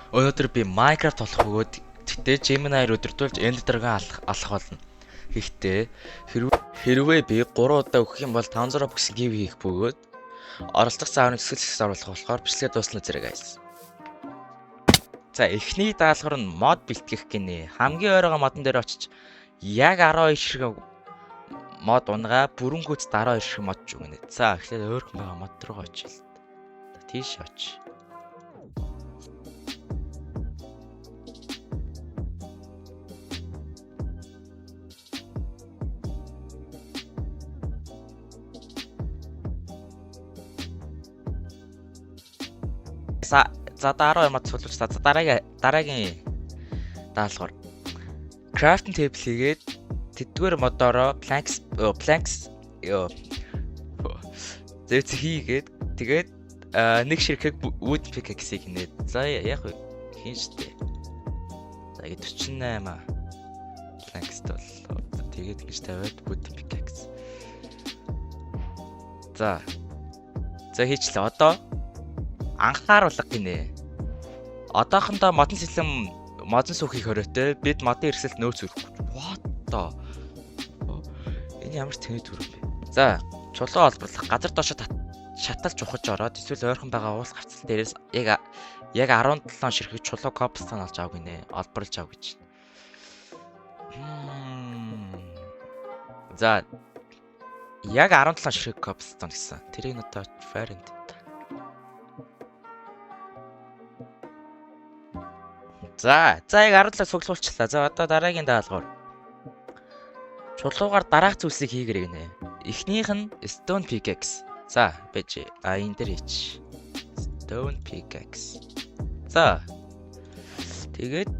Өнөөдөр би Minecraft болох бөгөөд тэгтээ Gemini-аар өдөртүүлж End Dragon алах болно. Гэхдээ хэрвээ би 3 удаа өгөх юм бол 500 Robux give хийх бөгөөд оролцох зааврын зөвсгөл хэсэг оруулах болохоор бичлэгээ дуусна зэрэг guys. За эхний даалгавар нь мод бэлтгэх гинэ. Хамгийн ойроо модон дээр очиж яг 12 ширхэг мод унгаа бүрэн гүйц 12 ширхэг мод ч үгнэ. За эхлээд өөрхөн байгаа мод руу очил. Тийш оч. За 12 мод суулж за дараагийн даалгавар. Crafting table хийгээд тэдгээр модороо planks зэвц хийгээд тэгээд нэг ширхэг wood pickaxe гинэ. За яг хийн штэ. За ингэ 48 planks бол тэгээд ингэж тавиад wood pickaxe. За хийчлээ. Одоо анхааруулга гинэ. Одоохондоо модон сүхийг хориотой бид модын хэрэгсэлд нөөц өрөхгүй. What the? Энэ ямар тэнэг төрөв бэ? За, чулуу олборлох. Газар доошо шаталж ухаж ороод эсвэл ойрхон байгаа уус гарцал дээрээс яг 17 ширхэг чулуу cobblestone олж авах гинэ. Олборлж ав гэж. За, яг 17 ширхэг cobblestone гэсэн. Тэрийг нь одоо fair end. За яг 17 цуглуулчлаа. За одоо дараагийн даалгавар. Чулуугаар дараах зүйлсийг хийгэрэй гинэ. Эхнийх нь stone pickaxe. За бэж энэ дээр хийч. Stone pickaxe. За тэгээд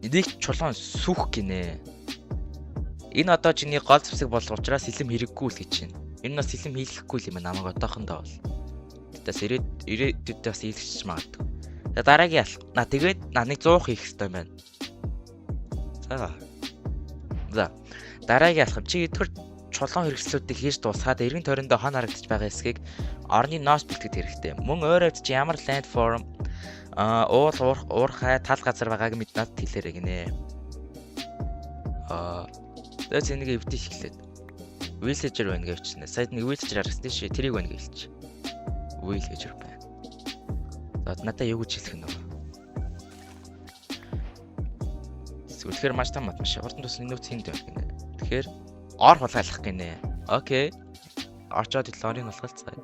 энийг чулуун сүх гинэ. Энэ одоо чиний гол зэвсэг болох учраас сэлэм хэрэггүй л гэж байна. Энэ бас сэлэм хийлэхгүй юм намайг одоохондоо бол. Тэс ирээдүйд бас хийлгэж магадгүй. Дараагийн алах. Тэгээд нэг 100 хийх хэрэгтэй байна. За. Дараагийн алхам. Чи эдгээр чулуун хэрэгслүүдийг хийж дуусгаад эргэн тойрондоо хон харагдаж байгаа хэсгийг орны ноос бэлтгэж хэрэгтэй. Мөн өөрөө чи ямар landform уурхай тал газар байгааг мэд надад хэлээрэй гинэ. Тэгээд энийг эвдэж эхлээд. Villager байна гэж хэлчихнэ. Сая нэг villager харагдсан тий тэрийг байна гэж хэлчих. Villager байна. Надаа юу гэж хэлэх нь вэ? Үлэхээр маш том мод маш. Урд нь тусны нөөц хийнд байх гинэ. Тэгэхээр ор хулгайлах гинэ. Окей. Орчоод лорыг хулгайлцгаая.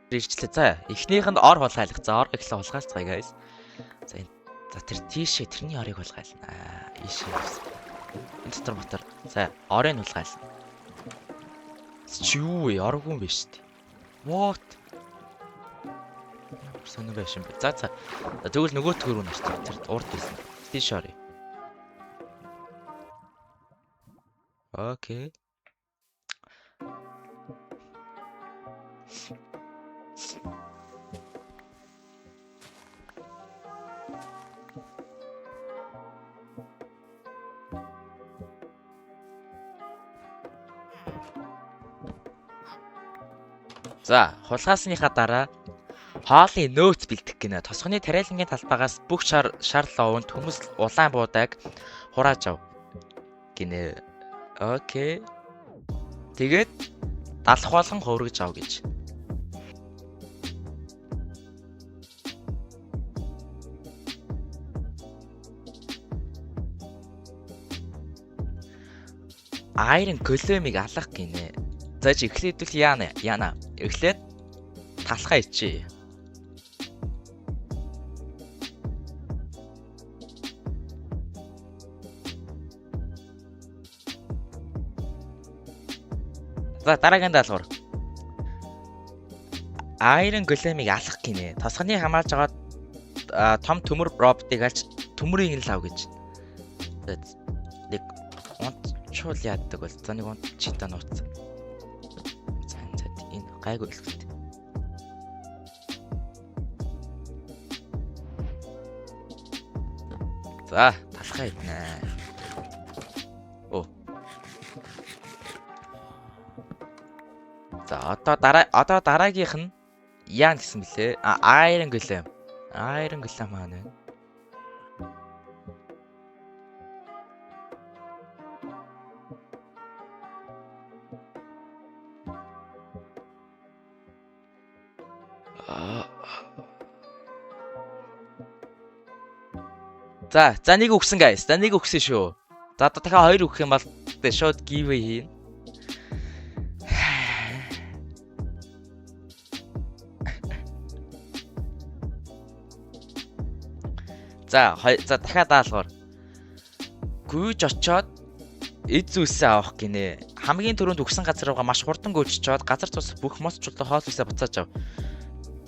Ирчлээ. За, эхнийх нь ор хулгайлах. За, ор гэхлээ хулгайлцгаая guys. За тэр тийшээ тэрний орыг хулгайлна. Ийшээ. Энэ дотор мотор. За, орыг хулгайлна. Юу вэ? Оргүй юм биш үү? What? Сонир байшин бэ. За. Тэгвэл нөгөө төр рүү нарт тэр урд байсан. Тийш орё. Окей. За, хулгаасныхаа дараа хоолны нөөц бэлдэх гинэ. Тосгоны тариалангийн талбайгаас бүх шар ловонд хүмүүс улаан буудаг хурааж ав гинэ. Окей. Тэгээд далах болгон хуврагж ав гэж. Iron golem-ыг алах гинэ. За чи эхлээд л яана. Эхлээд талхаа ичээ. За дараагийн даалгавар. Iron golem-ыг алах гинэ. Тосгоны хамгаалж байгаа том төмөр роботыг алж төмрийг л ав гэж. Нэг унтчул яаддаг бол. За нэг унт чита нууц. Энэ гайгүй хэлбэрт. За, талхаа иднэ. За, одоо дараагийнх нь Яан гэсэн бэлээ. Iron Golem. Iron Golem маань. За нэг өгсөн guys. За нэг өгсөн шүү. За одоо дахиад 2 өгөх юм бол шууд giveaway хийн. За дахиад даалгавар. Гүйж очоод эд зүйлсээ авах гинэ. Хамгийн түрүүнд өгсөн газар руугаа маш хурдан гүйжчоод газар тус бүх моц чулуу хоол үсээ буцааж ав.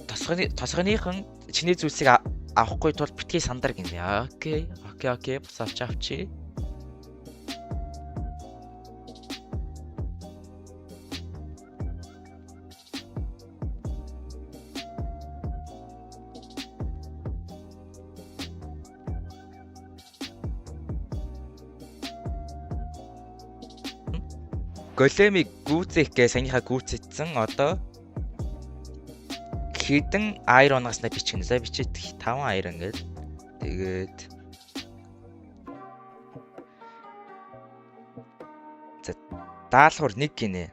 Тосгоныхан чиний зүйлсийг авахгүй тул битгий сандар гинэ. Окей. Буцаач авчи. Големиг гүйцэх гээ саяныхаа гүйцэтсэн одоо хэдэн iron-аас на бичгэнэ. За бичээд 5 iron гээд тэгээд за даалгавар 1 гинэ.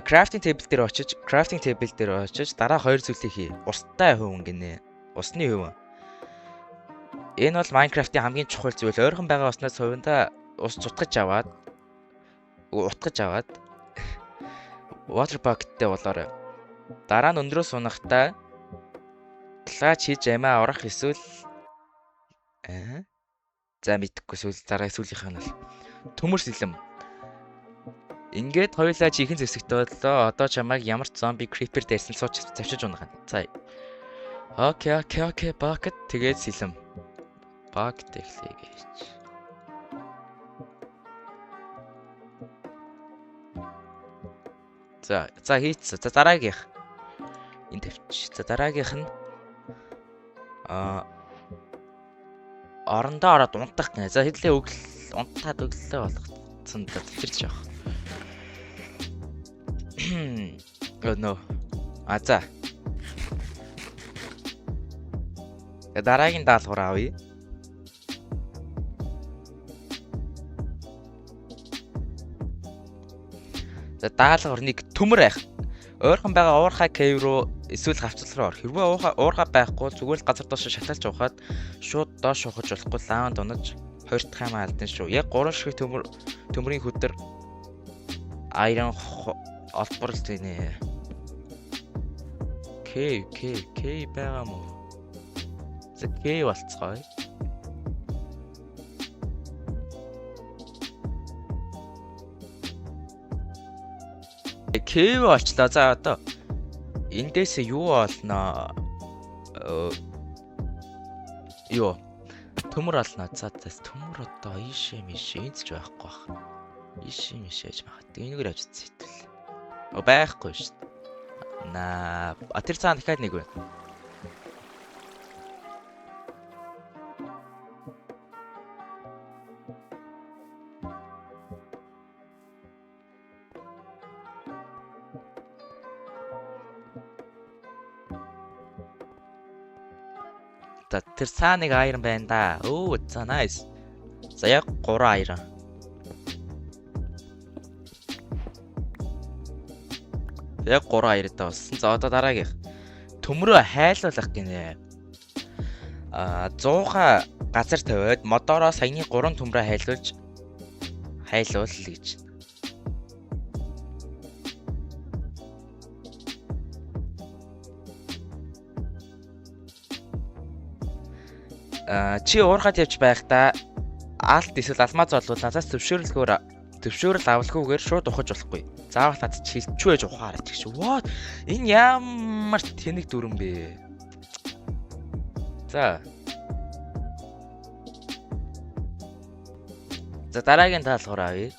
Crafting table дээр очиж дараа 2 зүйлийг хий. Устай хувин гинэ. Усны хувин. Энэ бол Minecraft-ийн хамгийн чухал зүйл. Ойрхон байгаа уснаас хувиндаа ус утгаж аваад water bucket-тэй болоорой. Дараа нь өндрөө сунахтаа талаач хийж амиа орох эсвэл за мэдхгүй сүүлийнх нь бол төмөр сэлэм. Ингээд хоёулаа чихэн зэвсэгтэй боллоо. Одоо чамайг ямар ч зомби creeper дээрсэн сууч завшиж унах. За. Окей. Bucket тэгээд сэлэм. Bucket эхлэе гэж. За хийцээ. За дараагийнх. Энд тавьчих. За дараагийнх нь орондоо ороод унтах гэнэ. За хэдлээ унтаад өглөө болгоцсон да тэлэрч явах. No. За. Дараагийн даалгавар авъя. За даалгавар 1 төмөр айх. Ойрхон байгаа уурхай cave руу эсвэл хавцал руу ор. Хэрвээ уурхай байхгүй зүгээр л газар доош шаталж ухаад шууд доош ухаж болохгүй лаванд унаж хоёрдох юм алдсан шүү. Яг 3 шиг төмрийн хөдөр iron олборлт гинэ. Cave байгаа мó. За cave болцгоё. Cave болчлаа. За одоо эндээс юу олноо? Юу? Төмөр олноо. За төмөр одоо ийшээ эндч байхгүй бах. Ийшээ ээж магад. Энэгээр авч зэтэл. Байхгүй шүү дээ. Тэр цаана дахиад нэг байна. Тэр цаана нэг iron байна да. За nice. За яг 3 iron. Яг 3 iron-тай болсон. За одоо дараагийнх. Төмрөө хайлуулах гинэ. 100-ха газар тавиад модороо саяны 3 төмрөө хайлуул гэж. Чи уурхад явж байхдаа алт эсвэл алмаз олуулаасаас төвшөөрөл авалгүйгээр шууд ухаж болохгүй. Заавал хад хилчвэж ухаарч гэж. What? Энэ ямар тэнэг дүрэн бэ? За дараагийн даалгавар авъя.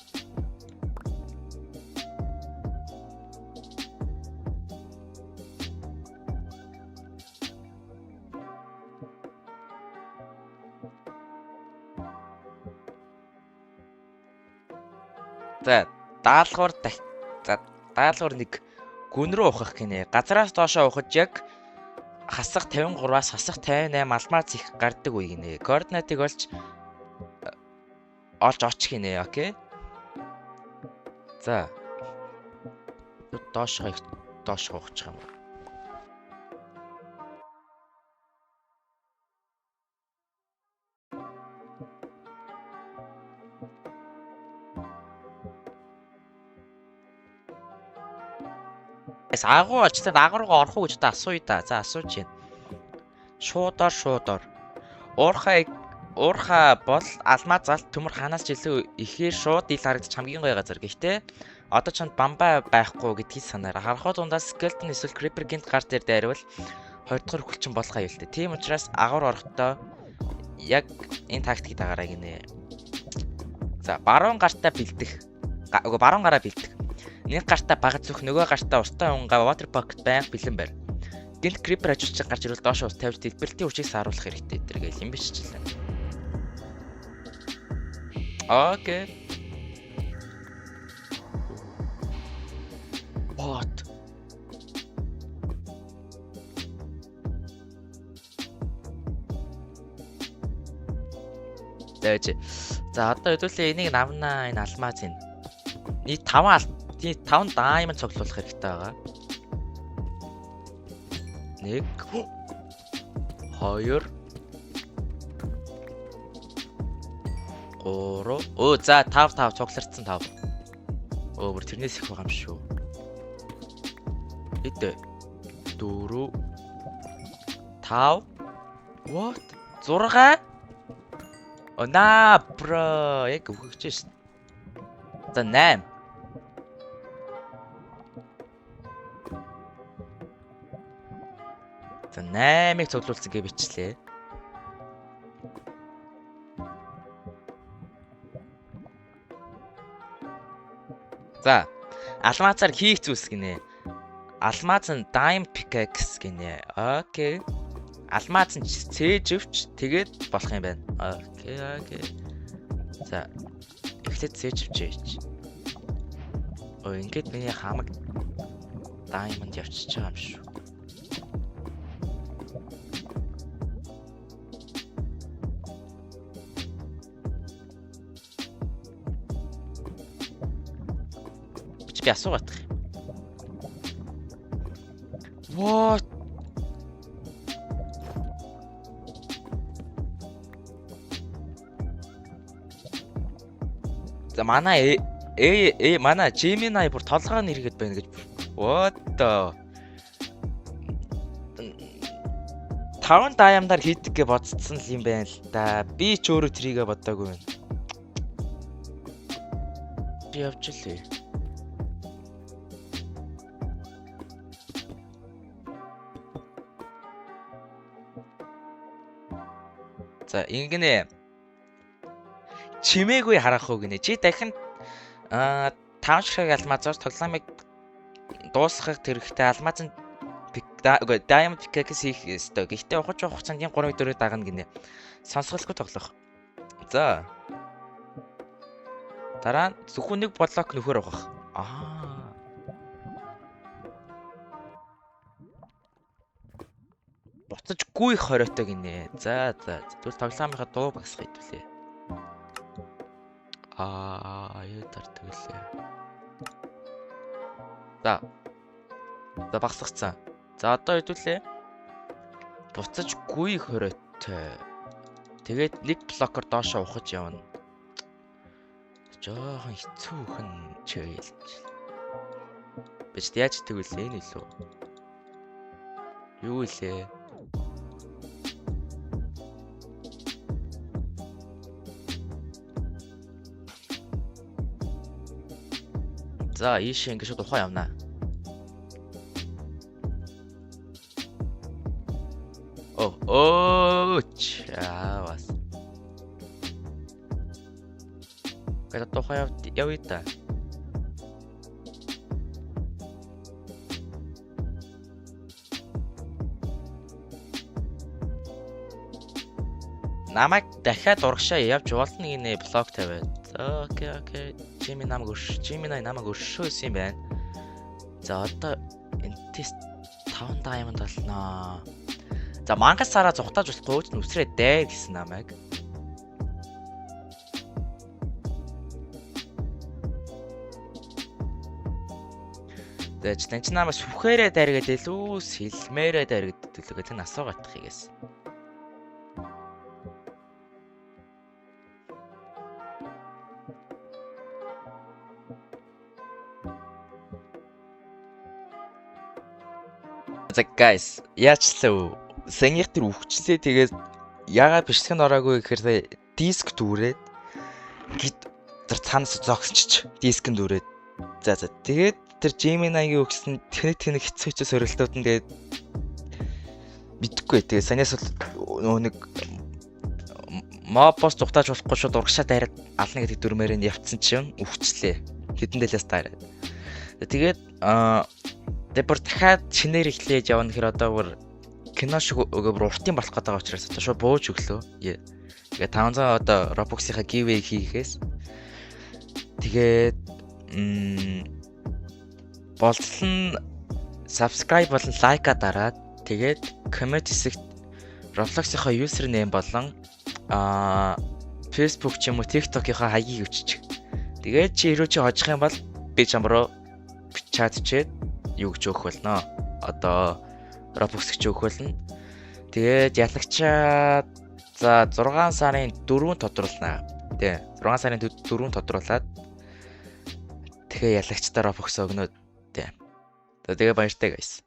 За даалгавар 1 гүн рүү ухах гинэ. Газараас доошоо ухаж яг хасах 53-аас хасах 58 алмаз их гардаг үе гинэ. Координатыг олж очих гинэ. Окей. За. Доошоо ухчих юм. Агуу очтой агуу руу орох уу гэж асууя да. За асууж байна. Шуудаар. Уурхай бол алмаз залт төмөр ханаас ч илүү ихээр шууд ил харагдаж хамгийн гоё газар. Гэхдээ одоо чанд бамбай байхгүй гэдгийг санаарай. Харахад дундаас скелтон эсвэл крипер гинт гар дээр дайрвал 20 дахь хүлчин болох аюултай. Тийм учраас агуур орохдоо яг энэ тактикийг дагаарай гинэ. За баруун гартаа бэлдэх. Баруун гараа бэлдэх. Нэг гартаа багц зүх нөгөө гартаа уртаа унгаа water pocket байнга бэлэн байр. Гинт крипер ажуулч гарч ирвэл доош ус тавьж дэлбэртийн хүчийг сааруулах хэрэгтэй гэдэг юм биш ч лээ. Окей. What? Тэгэж. За одоо хэдүүлээ энийг навнаа энэ алмаз энэ. Нийт 5 diamond цуглуулах хэрэгтэй байгаа. 1 2 3 Оо за 5 цугларцсан 5. Өөр тэрнээс их байгаа юм шүү. Эдэ 4 5 What? 6 Она бро яг өгч шин. За 8 За 8-ыг цуглуулсан гэж бичлээ. За алмазаар хийх зүйлс гинэ. Алмаз нь diamond pickaxe гинэ. Окей. Алмаз нь цээжвч тэгээд болох юм байна. Окей. За эхлээд цээжвчээч. Ингээд миний хамаг diamond явчихж байгаа юм шүү. Би асуугаад байгаа. What? За манай манай Gemini бүр толгойн нэрэгэд байна гэж. What the 5 diamond-аар хийдэг гэж бодсон юм байна л да. Би ч өөрөө трийгээ бодоогүй байна. Би явж лээ. За ингэнэ. Чимээгүй харах уу гинэ. Чи дахин 5 ширхэг алмазаас тоглоомыг дуусгах хэрэгтэй алмаз нь diamond pickaxe хийх ёстой. Гэхдээ ухаж явах хугацаанд 3-4 дагна гинэ. Сонсголгүй тоглох. За. Дараа нь зөвхөн нэг блок нөхөр угах. Буцаж гүйх хориотой гинэ. За. Тэгвэл тоглоомынхаа дуу багсах хэдвүлээ. Яа тартгэлээ. За багсгацсан. За одоо хэдвүлээ. Буцаж гүйх хориотой. Тэгээд нэг блокор доошоо ухаж явна. Жохон хэцүүхэн чийлж. Бич яаж тэгвэл энэ илүү. Юу илээ? За ийшээ ингэ шууд ухаа явнаа. Чаавас. Когда тухай явъя та. Намайг дахиад урагшаа явж болно гинэ блок тавиад. Окей. Gemini намайг өршөөсөн юм байна. За одоо Энтэс 5 diamond олноо. За мангас сараа зугатааж болохгүй ч нүсрээ дээ гэсэн намайг. Тэгэж тань ч намайг сүхээрээ дайргээд илүү сэлмээрээ дайргээд төлөөгөө тань асуугаадах хийгээс. За guys, яачлаа сангийнх тэр өвчлээ тэгээд яагаад бичлэг нь ороогүй гэхээр диск дүүрээд гид тэр цаанаас зогсчих дискэнд дүүрээд. За тэгээд тэр Gemini-гийн өгсөн тэнэг хэцүү сорилтууд нь тэгээд мэдхгүй. Тэгээд санаас бол нэг моб пост зугатааж болохгүй шууд урагшаа дайраад ална гэдэг дүрмээр нь явцсан чинь өвчлээ. Хэдэн дэлээс дайраад. Тэгээд бүр дахиад шинээр эхлээд явна гэхээр одоо бүр кино шиг уртын болох гэдэг учраас одоо шууд бууж өглөө. Тэгээд 500 одоо Roblox-ийнхаа giveaway хийхээс тэгээд болцсон subscribe болон like-а дараад тэгээд comment хэсэгт Roblox-ийнхаа username болон Facebook ч юм уу TikTok-ийнхаа хаягийг өччих. Тэгээд чи хэрвээ чи хожих юм бол би чам руу чатчээд юу гэж өгөх болно. Одоо Roblox гэж өгөх болно. Тэгээд ялагчаа за 6 сарын 4-нд тодруулнаа. Тэ 6 сарын 4-нд тодруулаад тэгээ ялагчдаа Roblox өгнө. Тэ. Тэгээ баяртай guys.